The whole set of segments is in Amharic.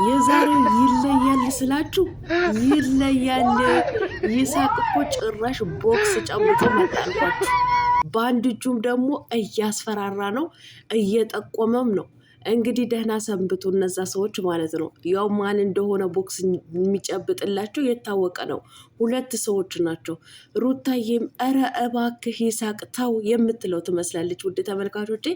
የዛሬው ይለያል ስላችሁ ይለያል። ይሳቅ እኮ ጭራሽ ቦክስ ጨብጦ መጣልኳችሁ። በአንድ እጁም ደግሞ እያስፈራራ ነው፣ እየጠቆመም ነው። እንግዲህ ደህና ሰንብቱ እነዛ ሰዎች ማለት ነው። ያው ማን እንደሆነ ቦክስ የሚጨብጥላቸው የታወቀ ነው። ሁለት ሰዎች ናቸው። ሩታዬም ኧረ እባክህ ይሳቅ ተው የምትለው ትመስላለች። ውድ ተመልካቾቼ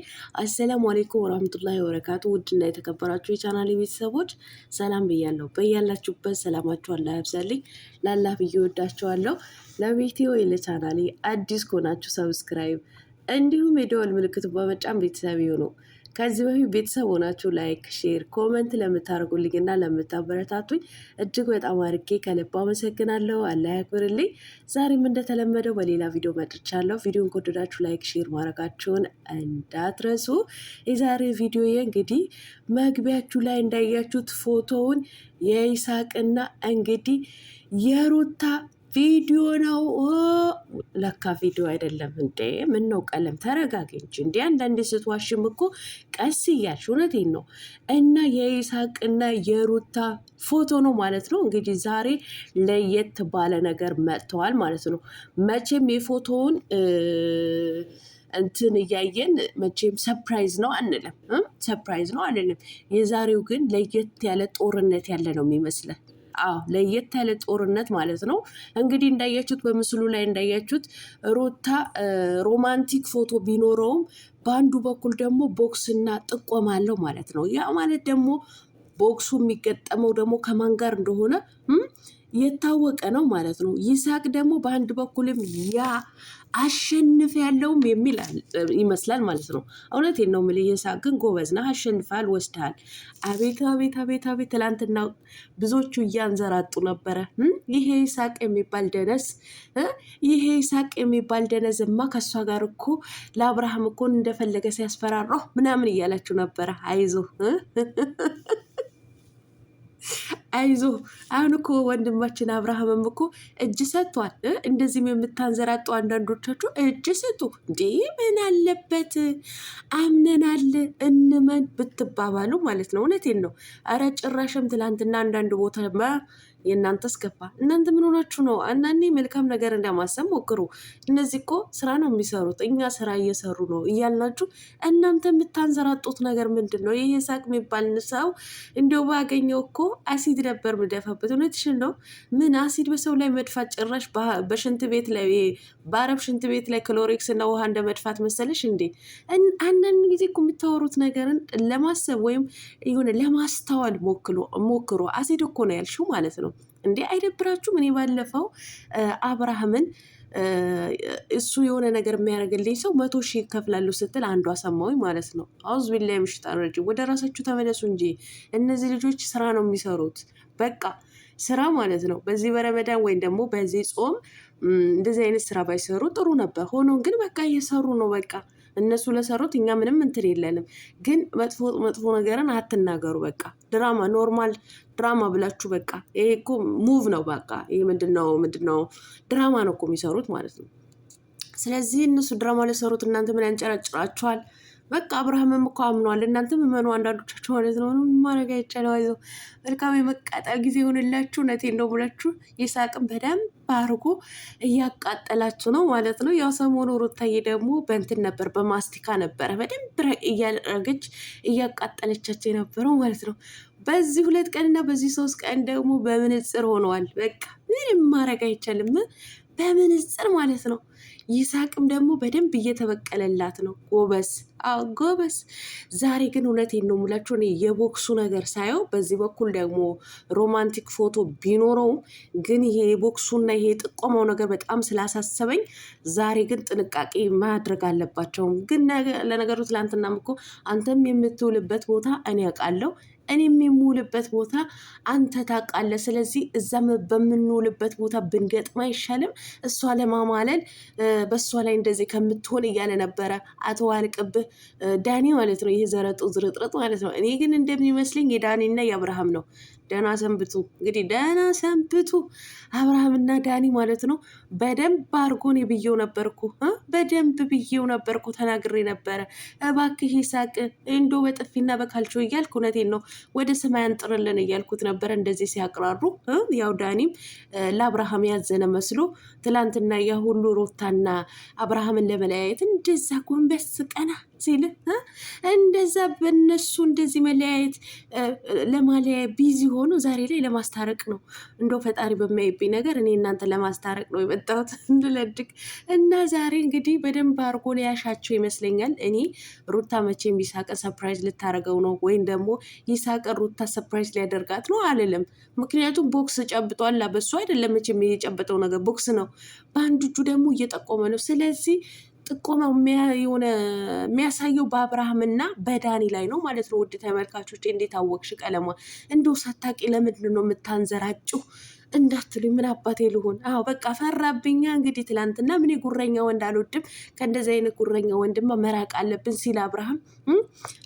አሰላሙ አሌይኩም ወራህመቱላሂ ወበረካቱ። ውድና የተከበራችሁ የቻናል ቤተሰቦች ሰላም ብያለሁ። በያላችሁበት ሰላማችሁ አላህ ያብዛልኝ። ላላህ ብዬ ወዳችኋለሁ። ለቤቴ ወይ ለቻናሌ አዲስ ከሆናችሁ ሰብስክራይብ እንዲሁም የደወል ምልክቱ በመጫን ቤተሰብ ይሁኑ። ከዚህ በፊት ቤተሰብ ሆናችሁ ላይክ፣ ሼር፣ ኮመንት ለምታደርጉልኝ እና ለምታበረታቱኝ እጅግ በጣም አድርጌ ከልብ አመሰግናለሁ። አላህ ያክብርልኝ። ዛሬም እንደተለመደው በሌላ ቪዲዮ መጥቻለሁ። ቪዲዮን ከወደዳችሁ ላይክ፣ ሼር ማድረጋችሁን እንዳትረሱ። የዛሬ ቪዲዮ እንግዲህ መግቢያችሁ ላይ እንዳያችሁት ፎቶውን የይሳቅና እንግዲህ የሩታ ቪዲዮ ነው። ለካ ቪዲዮ አይደለም እንዴ! ምን ነው ቀለም ተረጋጊ እንጂ እንዲ። አንዳንዴ ስትዋሽም እኮ ቀስ እያልሽ እውነቴን ነው። እና የይሳቅና የሩታ ፎቶ ነው ማለት ነው። እንግዲህ ዛሬ ለየት ባለ ነገር መጥተዋል ማለት ነው። መቼም የፎቶውን እንትን እያየን መቼም ሰፕራይዝ ነው አንልም፣ ሰፕራይዝ ነው አንልም። የዛሬው ግን ለየት ያለ ጦርነት ያለ ነው የሚመስለን። ለየት ያለ ጦርነት ማለት ነው። እንግዲህ እንዳያችሁት በምስሉ ላይ እንዳያችሁት ሩታ ሮማንቲክ ፎቶ ቢኖረውም በአንዱ በኩል ደግሞ ቦክስና ጥቆማ አለው ማለት ነው። ያ ማለት ደግሞ ቦክሱ የሚገጠመው ደግሞ ከማን ጋር እንደሆነ የታወቀ ነው ማለት ነው። ይሳቅ ደግሞ በአንድ በኩልም ያ አሸንፍ ያለውም የሚል ይመስላል ማለት ነው። እውነቴን ነው የምልህ። ይሳቅ ግን ጎበዝ ነህ፣ አሸንፋል፣ ወስደሃል። አቤት አቤት አቤት አቤት! ትላንትና ብዙዎቹ እያንዘራጡ ነበረ። ይሄ ይሳቅ የሚባል ደነስ፣ ይሄ ይሳቅ የሚባል ደነዝማ ከእሷ ጋር እኮ ለአብርሃም እኮ እንደፈለገ ሲያስፈራራው ምናምን እያላችሁ ነበረ። አይዞ አይዞ አሁን እኮ ወንድማችን አብርሃምም እኮ እጅ ሰጥቷል። እንደዚህም የምታንዘራጡ አንዳንዶቻችሁ እጅ ስጡ እንዴ! ምን አለበት አምነናል እንመን ብትባባሉ ማለት ነው። እውነቴን ነው። አረ ጭራሽም ትላንትና አንዳንድ ቦታ የእናንተ ስከፋ። እናንተ ምን ሆናችሁ ነው? አንዳንዴ መልካም ነገር እንደማሰብ ሞክሩ። እነዚህ እኮ ስራ ነው የሚሰሩት፣ እኛ ስራ እየሰሩ ነው እያልናችሁ እናንተ የምታንዘራጡት ነገር ምንድን ነው? ይህ ይሳቅ የሚባል ሰው እንዲያው ባገኘው እኮ አሲድ ነበር ምደፋበት። እውነትሽን ነው። ምን አሲድ በሰው ላይ መድፋት? ጭራሽ በሽንት ቤት ላይ በአረብ ሽንት ቤት ላይ ክሎሪክስ እና ውሃ እንደ መድፋት መሰለሽ እንዴ? አንዳንድ ጊዜ እኮ የምታወሩት ነገርን ለማሰብ ወይም የሆነ ለማስተዋል ሞክሮ። አሲድ እኮ ነው ያልሽው ማለት ነው እንዴ? አይደብራችሁም? እኔ ባለፈው አብርሃምን እሱ የሆነ ነገር የሚያደርግልኝ ሰው 100,000 ከፍላለሁ ስትል አንዷ ሰማሁኝ ማለት ነው። አውዝ ቢላ ምሽጣ ረጅ። ወደ ራሳችሁ ተመለሱ እንጂ እነዚህ ልጆች ስራ ነው የሚሰሩት። በቃ ስራ ማለት ነው። በዚህ በረመዳን ወይም ደግሞ በዚህ ጾም እንደዚህ አይነት ስራ ባይሰሩ ጥሩ ነበር። ሆኖም ግን በቃ እየሰሩ ነው። በቃ እነሱ ለሰሩት እኛ ምንም እንትን የለንም። ግን መጥፎ ነገርን አትናገሩ። በቃ ድራማ፣ ኖርማል ድራማ ብላችሁ በቃ ይሄ እኮ ሙቭ ነው። በቃ ይሄ ምንድነው ድራማ ነው እኮ የሚሰሩት ማለት ነው። ስለዚህ እነሱ ድራማ ለሰሩት እናንተ ምን ያንጨራጭራችኋል? በቃ አብርሃምም እኮ አምኗል። እናንተም እመኑ አንዳንዶቻችሁ ማለት ነው። ማድረግ አይቻልም። አይዞህ፣ መልካም የመቃጠል ጊዜ ይሆንላችሁ። እውነቴን ነው ብላችሁ ይሳቅም በደንብ አድርጎ እያቃጠላችሁ ነው ማለት ነው። ያው ሰሞኑ ሩታዬ ደግሞ በእንትን ነበር፣ በማስቲካ ነበረ በደንብ እያደረገች እያቃጠለቻቸው የነበረው ማለት ነው። በዚህ 2 ቀንና በዚህ 3 ቀን ደግሞ በምንጽር ሆነዋል። በቃ ምንም ማድረግ አይቻልም። በምንጽር ማለት ነው። ይሳቅም ደግሞ በደንብ እየተበቀለላት ነው። ጎበስ፣ አዎ ጎበስ። ዛሬ ግን እውነቴን ነው የምላችሁ እኔ የቦክሱ ነገር ሳየው፣ በዚህ በኩል ደግሞ ሮማንቲክ ፎቶ ቢኖረውም ግን ይሄ የቦክሱና ይሄ የጥቆመው ነገር በጣም ስላሳሰበኝ ዛሬ ግን ጥንቃቄ ማድረግ አለባቸውም። ግን ለነገሩ ትላንትናም እኮ አንተም የምትውልበት ቦታ እኔ ያውቃለሁ፣ እኔም የምውልበት ቦታ አንተ ታውቃለህ። ስለዚህ እዛም በምንውልበት ቦታ ብንገጥም አይሻልም? እሷ ለማማለል በእሷ ላይ እንደዚህ ከምትሆን እያለ ነበረ አቶ ዋልቅብህ ዳኒ ማለት ነው። ይሄ ዘረጡ ዝርጥርጥ ማለት ነው። እኔ ግን እንደሚመስለኝ የዳኒና የአብርሃም ነው። ደህና ሰንብቱ። እንግዲህ ደህና ሰንብቱ አብርሃምና ዳኒ ማለት ነው። በደንብ አርጎን ብዬው ነበርኩ፣ በደንብ ብዬው ነበርኩ፣ ተናግሬ ነበረ። እባክህ ይሳቅ እንዶ በጥፊና በካልቾ እያልኩ እውነቴን ነው ወደ ሰማይ አንጥርልን እያልኩት ነበረ። እንደዚህ ሲያቅራሩ ያው ዳኒም ለአብርሃም ያዘነ መስሎ ትላንትና ያ ሁሉ ሩታና አብርሃምን ለመለያየት እንደዛ ጎንበስ ቀና ሲል እንደዛ በነሱ እንደዚህ መለያየት ለማለያየት ቢዚ ሆኖ ዛሬ ላይ ለማስታረቅ ነው። እንደው ፈጣሪ በሚያይብኝ ነገር እኔ እናንተ ለማስታረቅ ነው የመጣሁት እንድለድግ እና ዛሬ እንግዲህ በደንብ አድርጎ ሊያሻቸው ይመስለኛል። እኔ ሩታ መቼም ይሳቅን ሰፕራይዝ ልታደርገው ነው ወይም ደግሞ ይሳቅን ሩታ ሰፕራይዝ ሊያደርጋት ነው አልልም። ምክንያቱም ቦክስ ጨብጧላ፣ በሱ አይደለም መቼም የጨበጠው ነገር ቦክስ ነው። በአንድ እጁ ደግሞ እየጠቆመ ነው። ስለዚህ ጥቆማው የሆነ የሚያሳየው በአብርሃምና በዳኒ ላይ ነው ማለት ነው። ውድ ተመልካቾች እንዴት አወቅሽ? ቀለሟ እንደው ሳታቂ ለምንድን ነው የምታንዘራጭው እንዳትሉ ምን አባቴ ልሆን? አዎ በቃ ፈራብኛ። እንግዲህ ትላንትና ምን ጉረኛ ወንድ አልወድም፣ ከእንደዚህ አይነት ጉረኛ ወንድማ መራቅ አለብን ሲል አብርሃም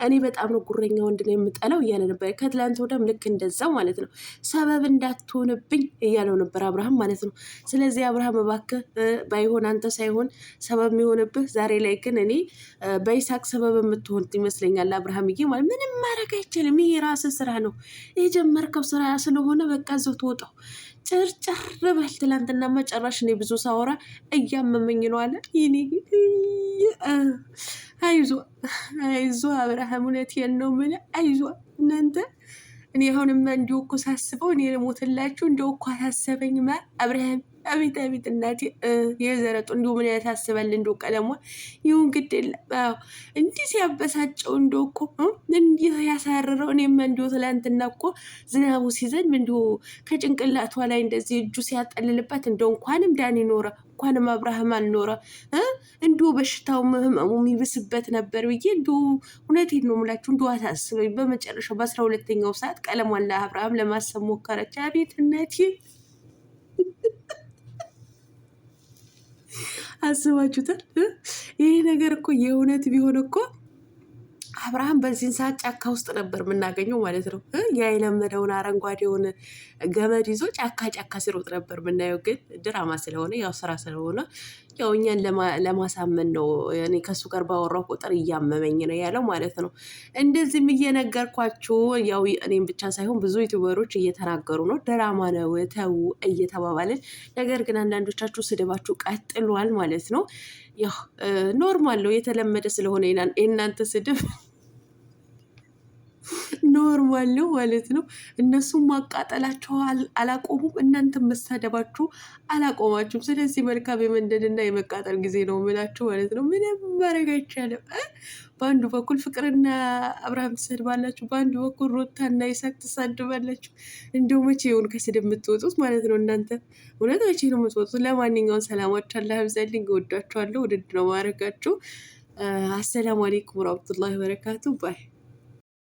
እኔ በጣም ነው ጉረኛ ወንድ ነው የምጠላው እያለ ነበር። ከትላንት ወደም ልክ እንደዛው ማለት ነው። ሰበብ እንዳትሆንብኝ እያለው ነበር አብርሃም ማለት ነው። ስለዚህ አብርሃም እባክህ ባይሆን አንተ ሳይሆን ሰበብ የሚሆንብህ ዛሬ ላይ ግን እኔ በይሳቅ ሰበብ የምትሆን ይመስለኛል። አብርሃምዬ ማለት ምንም ማድረግ አይችልም። ይሄ የራስህ ስራ ነው፣ የጀመርከው ስራ ስለሆነ በቃ ዘው ትወጣው ጭርጭር በል። ትላንትና መጨረሽ እኔ ብዙ ሳወራ እያመመኝ ነው አለ። ይኔ አይዞ አይዞ አብርሃም እውነቴን ነው የምልህ አይዞ እናንተ። እኔ አሁንማ እንዲሁ እኮ ሳስበው እኔ ልሞትላችሁ እንዲሁ እኮ አሳሰበኝማ አብርሃም። አቤት አቤት እናቴ የዘረጡ እንዲሁ ምን ያሳስባል? እንዲሁ ቀለሟ ይሁን ግድ የለም እንዲህ ሲያበሳጨው እንዲሁ እኮ እንዲህ ያሳርረው። እኔማ እንዲሁ ትላንትና እኮ ዝናቡ ሲዘንብ እንዲሁ ከጭንቅላቷ ላይ እንደዚህ እጁ ሲያጠልልበት እንዲሁ እንኳንም ዳኒ ኖረ እንኳንም አብርሃም አልኖረ እንዲሁ በሽታው ህመሙ የሚብስበት ነበር ብዬ እንዲሁ እውነቴን ነው የምላችሁ እንዲሁ አሳስበኝ። በመጨረሻው በ12ኛው ሰዓት ቀለሟን ለአብርሃም ለማሰብ ሞከረች። አቤት እናቴ አስባችሁታል? ይሄ ነገር እኮ የእውነት ቢሆን እኮ አብርሃም በዚህን ሰዓት ጫካ ውስጥ ነበር የምናገኘው ማለት ነው። ያ የለመደውን አረንጓዴውን ገመድ ይዞ ጫካ ጫካ ሲሮጥ ነበር የምናየው። ግን ድራማ ስለሆነ ያው ስራ ስለሆነ ያው እኛን ለማሳመን ነው። እኔ ከሱ ጋር ባወራው ቁጥር እያመመኝ ነው ያለው ማለት ነው። እንደዚህም እየነገርኳችሁ ያው እኔም ብቻ ሳይሆን ብዙ ዩቲዩበሮች እየተናገሩ ነው። ድራማ ነው ተው እየተባባልን፣ ነገር ግን አንዳንዶቻችሁ ስድባችሁ ቀጥሏል ማለት ነው። ያው ኖርማል ነው የተለመደ ስለሆነ የእናንተ ስድብ ኖርማል ነው ማለት ነው። እነሱም ማቃጠላቸው አላቆሙም፣ እናንተም መሳደባችሁ አላቆማችሁም። ስለዚህ መልካም የመንደድና የመቃጠል ጊዜ ነው የምላችሁ ማለት ነው። ምንም ማድረግ አይቻልም። በአንዱ በኩል ፍቅርና አብርሃም ትሰድባላችሁ፣ በአንዱ በኩል ሩታና ይሳቅ ትሳድባላችሁ። እንዲሁ መቼ ይሁን ከስድብ የምትወጡት ማለት ነው? እናንተ እውነት መቼ ነው የምትወጡት? ለማንኛውም ሰላማችሁ አላህ ያብዛልኝ። እወዳችኋለሁ። ውድድ ነው ማድረጋችሁ። አሰላሙ አሌይኩም ወራህመቱላሂ ወበረካቱ ባይ